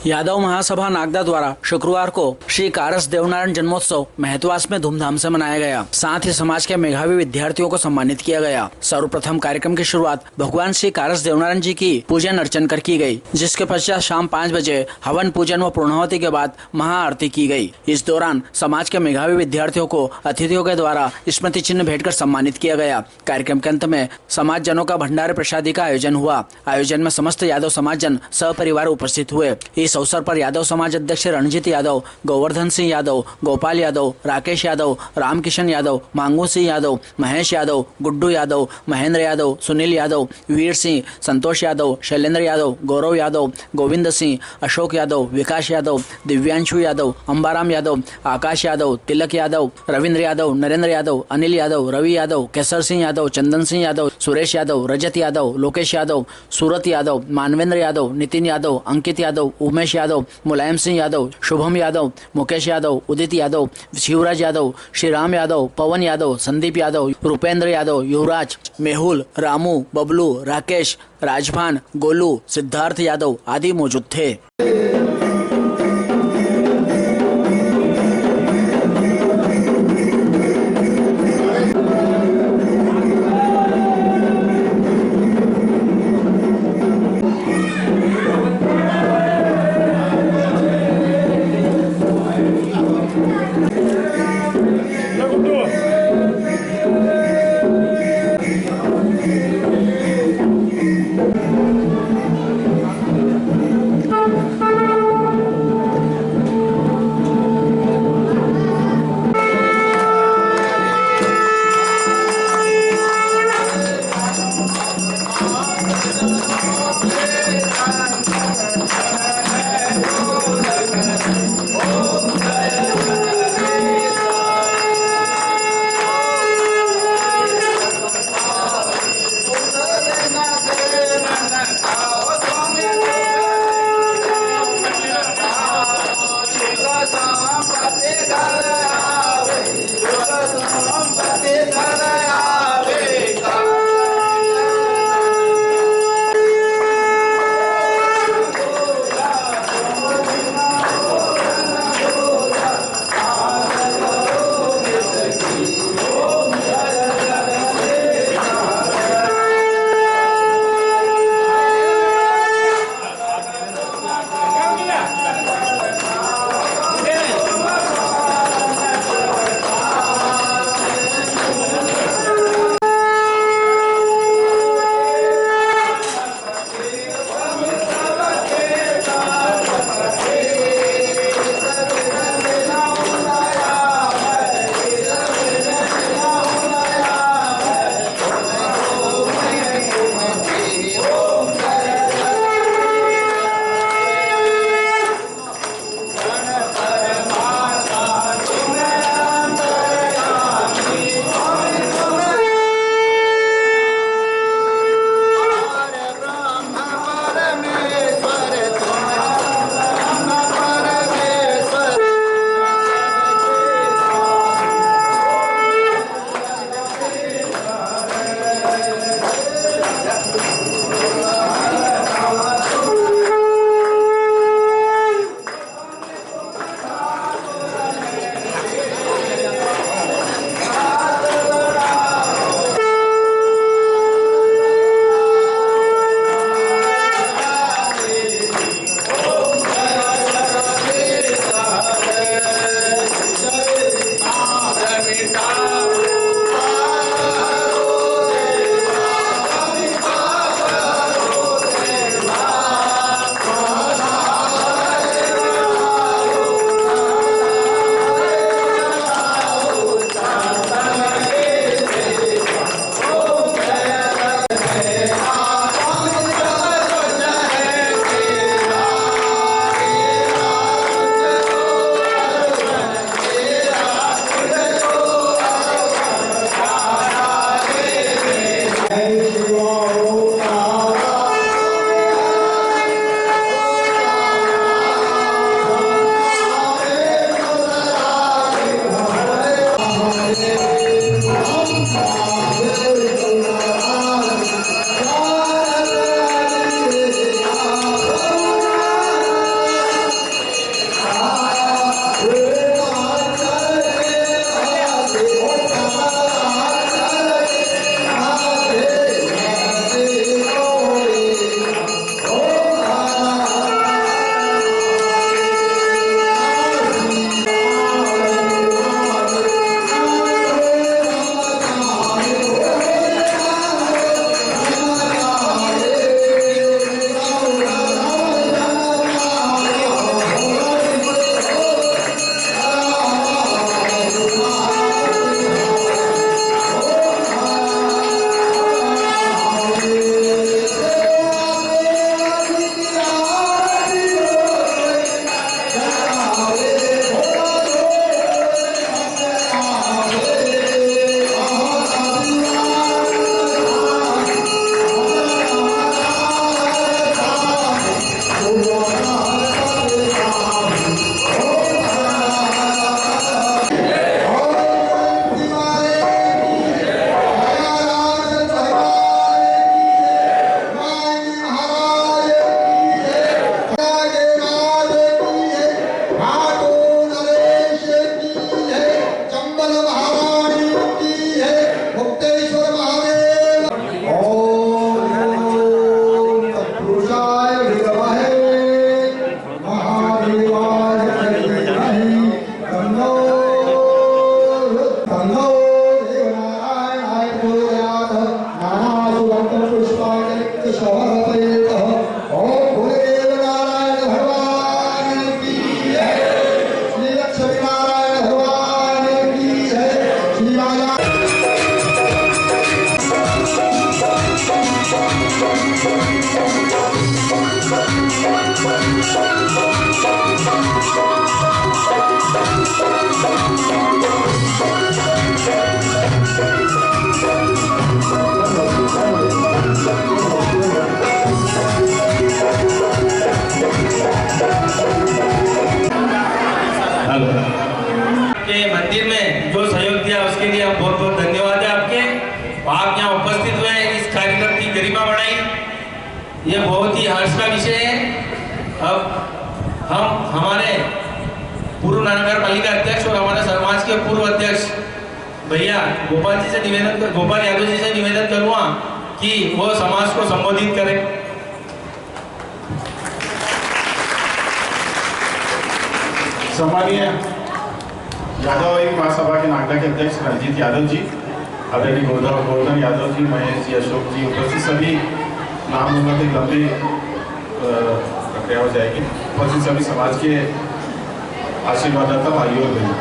यादव महासभा नागदा द्वारा शुक्रवार को श्री कारस देवनारायण जन्मोत्सव महतवास में धूमधाम से मनाया गया। साथ ही समाज के मेधावी विद्यार्थियों को सम्मानित किया गया। सर्वप्रथम कार्यक्रम की शुरुआत भगवान श्री कारस देवनारायण जी की पूजन अर्चन कर की गई, जिसके पश्चात शाम 5 बजे हवन पूजन व पूर्णाहुति के बाद महाआरती की गई। इस दौरान समाज के मेधावी विद्यार्थियों को अतिथियों के द्वारा स्मृति चिन्ह भेंटकर सम्मानित किया गया। कार्यक्रम के अंत में समाज जनों का भंडारे प्रसादी का आयोजन हुआ। आयोजन में समस्त यादव समाज जन सपरिवार उपस्थित हुए। इस अवसर पर यादव समाज अध्यक्ष रणजीत यादव, गोवर्धन सिंह यादव, गोपाल यादव, राकेश यादव, रामकिशन यादव, मांगू सिंह यादव, महेश यादव, गुड्डू यादव, महेंद्र यादव, सुनील यादव, वीर सिंह, संतोष यादव, शैलेंद्र यादव, गौरव यादव, गोविंद सिंह, अशोक यादव, विकास यादव, दिव्यांशु यादव, अंबाराम यादव, आकाश यादव, तिलक यादव, रविंद्र यादव, नरेंद्र यादव, अनिल यादव, रवि यादव, केसर सिंह यादव, चंदन सिंह यादव, सुरेश यादव, रजत यादव, लोकेश यादव, सूरत यादव, मानवेंद्र यादव, नितिन यादव, अंकित यादव, उमेश यादव, मुलायम सिंह यादव, शुभम यादव, मुकेश यादव, उदित यादव, शिवराज यादव, श्रीराम यादव, पवन यादव, संदीप यादव, रूपेंद्र यादव, युवराज, मेहुल, रामू, बबलू, राकेश, राजभान, गोलू, सिद्धार्थ यादव आदि मौजूद थे। अब हम हमारे पूर्व नगर पालिका अध्यक्ष और हमारे समाज के पूर्व अध्यक्ष भैया गोपाल यादव जी से निवेदन करूँगा कि वो समाज को संबोधित करें। सम्मानीय यादव महासभा के नागदा के अध्यक्ष रणजीत यादव जी, आदरणीय गोवर्धन यादव जी, महेश जी, अशोक जी, उपस्थित सभी नाम उम्र की लंबी प्रक्रिया हो जाएगी। उपस्थित सभी समाज के आशीर्वाददाता भाइयों और बहनों,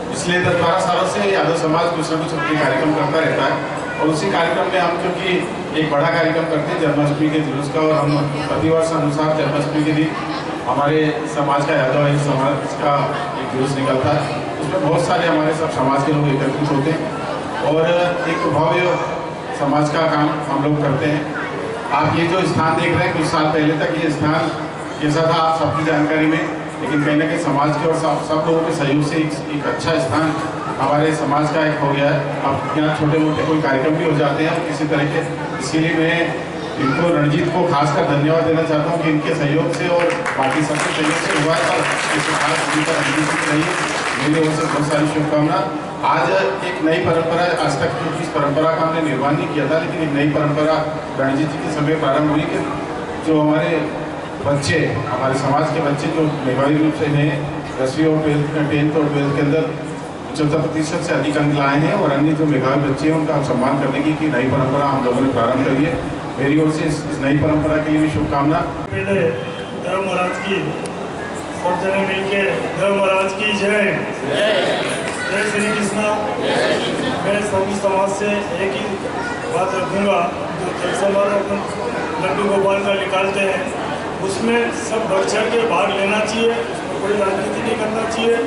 पिछले 10-12 सालों से यादव समाज कुछ न कुछ अपने कार्यक्रम करता रहता है और उसी कार्यक्रम में हम क्योंकि एक बड़ा कार्यक्रम करते हैं जन्माष्टमी के जुलूस का, और हम प्रतिवर्ष अनुसार जन्माष्टमी के दिन हमारे समाज का यादव समाज का एक जुलूस निकलता है। उसमें बहुत सारे हमारे सब समाज के लोग एकत्रित होते हैं और एक भव्य समाज का काम हम लोग करते हैं। आप ये जो स्थान देख रहे हैं, कुछ साल पहले तक ये स्थान कैसा था आप सबकी जानकारी में, लेकिन कहीं ना कहीं समाज के और सब लोगों के सहयोग से एक अच्छा स्थान हमारे समाज का एक हो गया है। अब यहाँ छोटे मोटे कोई कार्यक्रम भी हो जाते हैं किसी तरह के, इसके लिए मैं इनको रणजीत को खासकर धन्यवाद देना चाहता हूँ कि इनके सहयोग से और बाकी सबके सहयोग से हुआ है। रणजीत जी रही मेरी ओर से बहुत सारी शुभकामना। आज एक नई परंपरा, आज तक क्योंकि इस परंपरा का हमने निर्माण नहीं किया था, लेकिन एक नई परंपरा रणजीत जी के समय प्रारंभ हुई कि जो हमारे बच्चे, हमारे समाज के बच्चे जो मेधावी रूप से हैं 10वीं और 10th और 12th के अंदर 75% से अधिक अंक लाए हैं, और अन्य जो मेधावी बच्चे हैं उनका सम्मान करने की नई परंपरा हम लोगों ने प्रारंभ करी है। मेरी ओर से इस नई परंपरा के लिए भी शुभकामना। पहले देव महाराज की सब जने मिलके देव महाराज की जय जय श्री कृष्णा। मैं सभी समाज से एक ही बात रखूँगा, जो जनसभा अपन लड्डू गोपाल का निकालते हैं उसमें सब बढ़ चढ़ के भाग लेना चाहिए, उसमें कोई राजनीति नहीं करना चाहिए,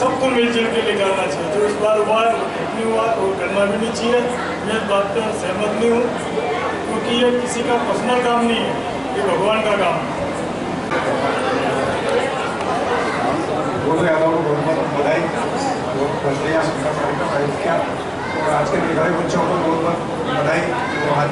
सबको मिलजुल के निकालना चाहिए। जो इस बार हुआ है वो ठीक नहीं हुआ, वो करना भी नहीं चाहिए। मैं इस बात पर सहमत नहीं हूँ, क्योंकि ये किसी का पर्सनल काम नहीं है, ये भगवान का काम है। यादव को बहुत बहुत बधाई, वो करते हैं कार्यक्रम आयोजित किया, और आज के मेधावी बच्चों को बहुत बहुत बधाई, वो आज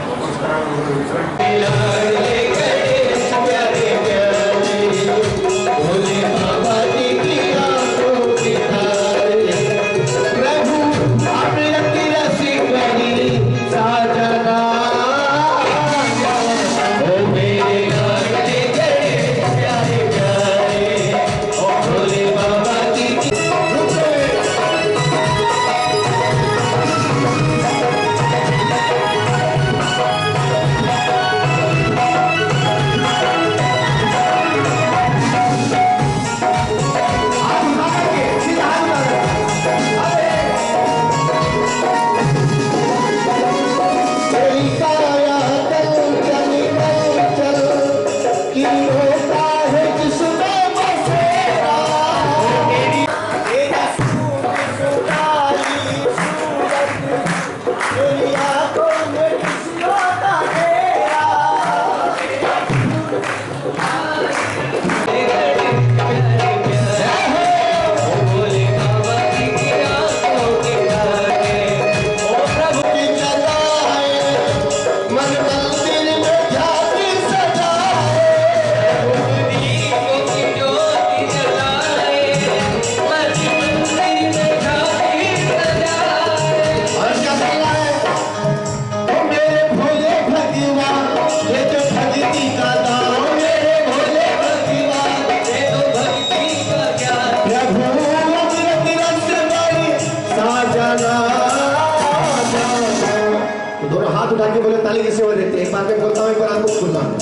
उठा के बोले ताली कैसे हो देते, एक बार मैं बोलता हूँ, एक बार आपको बोलता हूँ।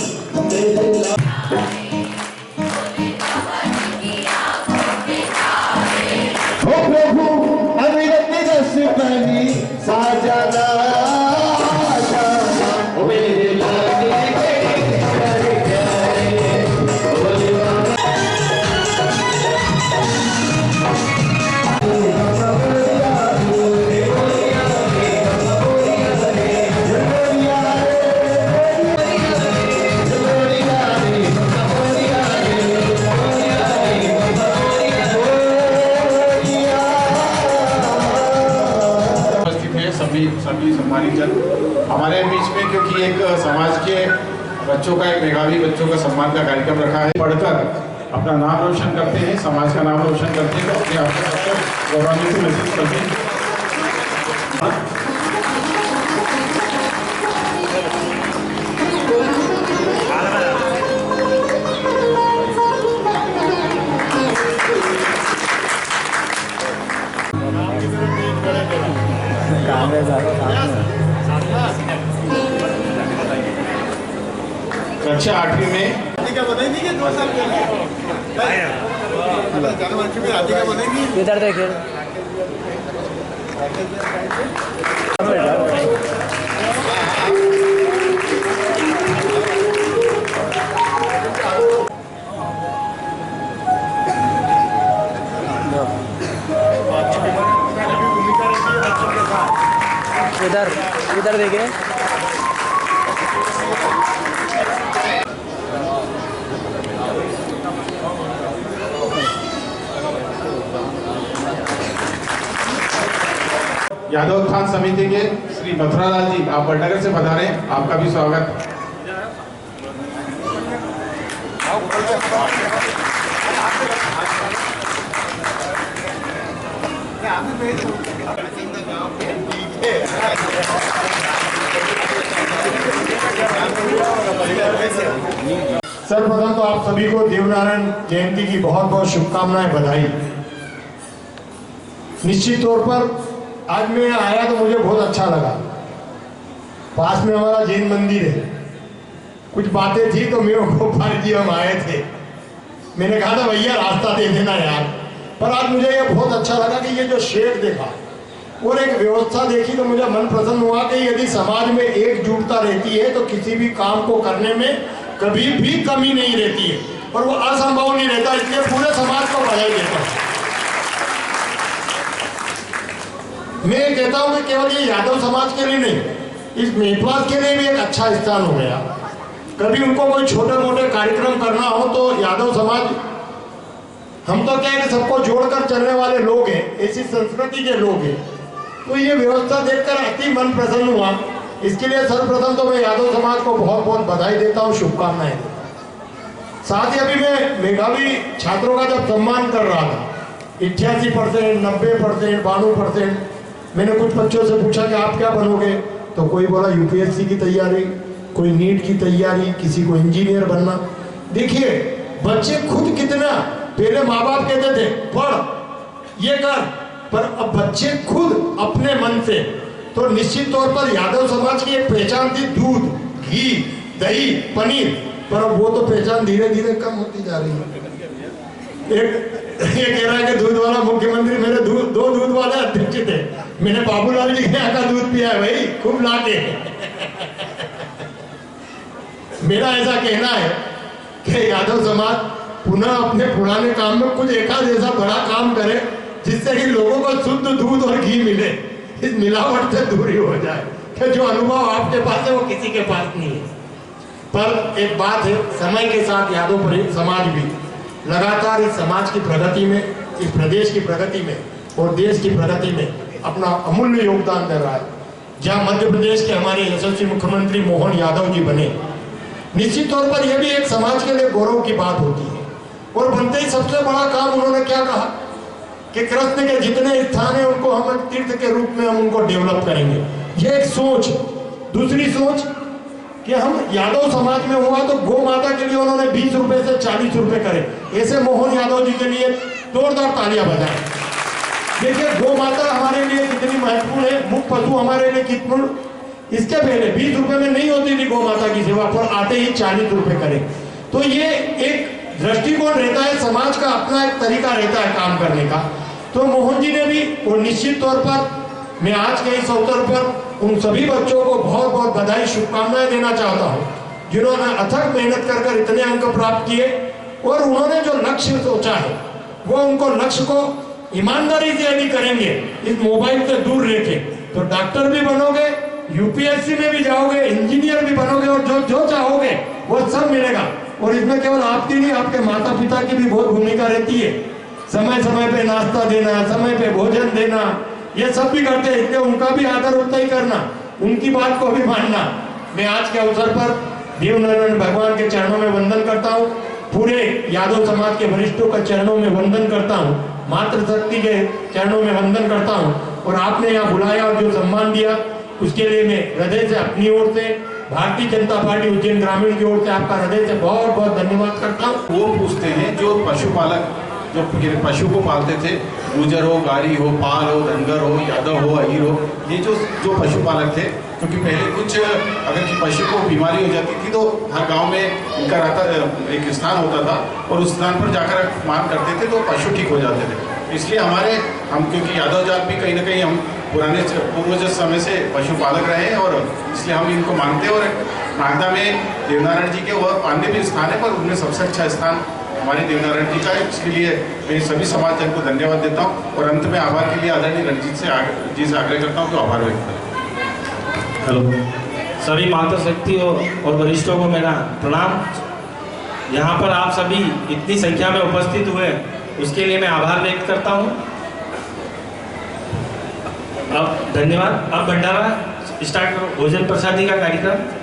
प्रभु अविरत जस बनी साजना बच्चों का, एक मेधावी बच्चों का सम्मान का कार्यक्रम रखा है। पढ़कर अपना नाम रोशन करते हैं, समाज का नाम रोशन करते हैं, तो अपने आप को सबको गौरवान्वित महसूस करते हैं। कक्षा 8वीं में इधर देखिए। इधर इधर देखिए। यादव उत्थान समिति के श्री मथुरालाल जी, आप वडनगर से पधारे, आपका भी स्वागत। सर्वप्रथम तो आप सभी को देवनारायण जयंती की बहुत बहुत शुभकामनाएं, बधाई। निश्चित तौर पर आज मैं आया तो मुझे बहुत अच्छा लगा। पास में हमारा जैन मंदिर है, कुछ बातें थी तो मेरे गोपाल जी हम आए थे, मैंने कहा था भैया रास्ता दे देना यार। पर आज मुझे ये बहुत अच्छा लगा कि ये जो शेड देखा और एक व्यवस्था देखी तो मुझे मन प्रसन्न हुआ कि यदि समाज में एकजुटता रहती है तो किसी भी काम को करने में कभी भी कमी नहीं रहती है और वो असंभव नहीं रहता। इसलिए पूरे समाज को बधाई देता हूँ। मैं कहता हूँ कि केवल ये यादव समाज के लिए नहीं, इस मेहतवाद के लिए भी एक अच्छा स्थान हो गया। कभी उनको कोई छोटे मोटे कार्यक्रम करना हो तो यादव समाज, हम तो क्या है कि सबको जोड़कर चलने वाले लोग हैं, ऐसी संस्कृति के लोग हैं, तो ये व्यवस्था देखकर अति मन प्रसन्न हुआ। इसके लिए सर्वप्रथम तो मैं यादव समाज को बहुत बहुत बधाई देता हूँ, शुभकामनाएं देता हूँ। साथ ही अभी मैं मेधावी छात्रों का जब सम्मान कर रहा था, 88%, 90%, 92%, मैंने कुछ बच्चों से पूछा कि आप क्या बनोगे, तो कोई बोला यूपीएससी की तैयारी, कोई नीट की तैयारी, किसी को इंजीनियर बनना। देखिए बच्चे खुद कितना, पहले माँ बाप कहते थे पढ़ ये कर, पर अब बच्चे खुद अपने मन से। तो निश्चित तौर पर यादव समाज की एक पहचान थी दूध, घी, दही, पनीर, पर अब वो तो पहचान धीरे धीरे कम होती जा रही है। एक ये कह रहा है कि दूध वाला मुख्यमंत्री, मेरे दो दूध वाले अध्यक्ष थे, मैंने बाबूलाल जी के यहाँ का दूध पिया है भाई, खूब लाके। मेरा ऐसा कहना है कि यादव समाज पुनः अपने पुराने काम में कुछ एक ऐसा बड़ा काम करे जिससे कि लोगों को शुद्ध दूध और घी मिले, इस मिलावट से दूरी हो जाए कि जो अनुभव आपके पास है वो किसी के पास नहीं है। पर एक बात है, समय के साथ यादव समाज भी लगातार इस समाज की प्रगति में, इस प्रदेश की प्रगति में और देश की प्रगति में अपना अमूल्य योगदान दे रहा है। जहां मध्य प्रदेश के हमारे यशस्वी मुख्यमंत्री मोहन यादव जी बने, निश्चित तौर पर यह भी एक समाज के लिए गौरव की बात होती है। और बनते ही सबसे बड़ा काम उन्होंने क्या कहा कि कृष्ण के जितने स्थान हैं उनको हम तीर्थ के रूप में हम उनको डेवलप करेंगे। ये एक सोच। दूसरी सोच कि हम यादव समाज में हुआ तो गौ माता के लिए उन्होंने 20 रुपए से 40 रुपए करे। ऐसे मोहन यादव जी के लिए जोरदार तालियां बजाएं। देखिए गौ माता हमारे लिए कितनी महत्वपूर्ण है, मुख्य पशु हमारे लिए कितना। इसके पहले 20 रुपए में नहीं होती थी गौ माता की सेवा, पर आते ही 40 रुपए करें। तो ये एक दृष्टिकोण रहता है, समाज का अपना एक तरीका रहता है काम करने का। तो मोहन जी ने भी, और निश्चित तौर पर मैं आज के इस अवसर पर उन सभी बच्चों को बहुत बहुत बधाई, शुभकामनाएं देना चाहता हूँ जिन्होंने अथक मेहनत कर इतने अंक प्राप्त किए। और उन्होंने जो लक्ष्य सोचा है वो उनको लक्ष्य को ईमानदारी से यदि करेंगे, इस मोबाइल से दूर रह के, तो डॉक्टर भी बनोगे, यूपीएससी में भी जाओगे, इंजीनियर भी बनोगे और जो चाहोगे वो सब मिलेगा। और इसमें केवल आपकी नहीं, आपके माता पिता की भी बहुत भूमिका रहती है। समय समय पे नाश्ता देना, समय पे भोजन देना, ये सब भी करते हैं, इसलिए उनका भी आदर उतना ही करना, उनकी बात को भी मानना। मैं आज के अवसर पर देवनारायण भगवान के चरणों में वंदन करता हूँ, पूरे यादव समाज के वरिष्ठों के चरणों में वंदन करता हूँ, मातृशक्ति के चरणों में वंदन करता हूँ। और आपने यहाँ बुलाया और जो सम्मान दिया उसके लिए मैं हृदय से अपनी ओर से, भारतीय जनता पार्टी उज्जैन ग्रामीण की ओर से आपका हृदय से बहुत बहुत धन्यवाद करता हूँ। वो पूछते हैं जो पशुपालक जो पशु को पालते थे, गुजर हो, गारी हो, पाल हो, धनगर हो, यादव हो, अहीर हो, ये जो पशुपालक थे, क्योंकि पहले कुछ अगर कि पशु को बीमारी हो जाती थी तो हर गांव में इनका एक स्थान होता था और उस स्थान पर जाकर मान करते थे तो पशु ठीक हो जाते थे। इसलिए हम क्योंकि यादव जात भी कहीं ना कहीं हम पुराने पूर्वज समय से पशुपालक रहे हैं और इसलिए हम इनको मानते हैं। और नागदा में देवनारायण जी के वह अन्य भी स्थान है पर उनमें सबसे अच्छा स्थान हमारे देवनारायण जी का है। इसके लिए मैं सभी समाज जन को धन्यवाद देता हूँ और अंत में आभार के लिए आदरणीय रणजीत जी से आग्रह करता हूँ कि आभार व्यक्त करें। हेलो, सभी मातृशक्ति और वरिष्ठों को मेरा प्रणाम। यहाँ पर आप सभी इतनी संख्या में उपस्थित हुए उसके लिए मैं आभार व्यक्त करता हूँ। अब धन्यवाद। अब भंडारा स्टार्ट करो, भोजन प्रसादी का कार्यक्रम।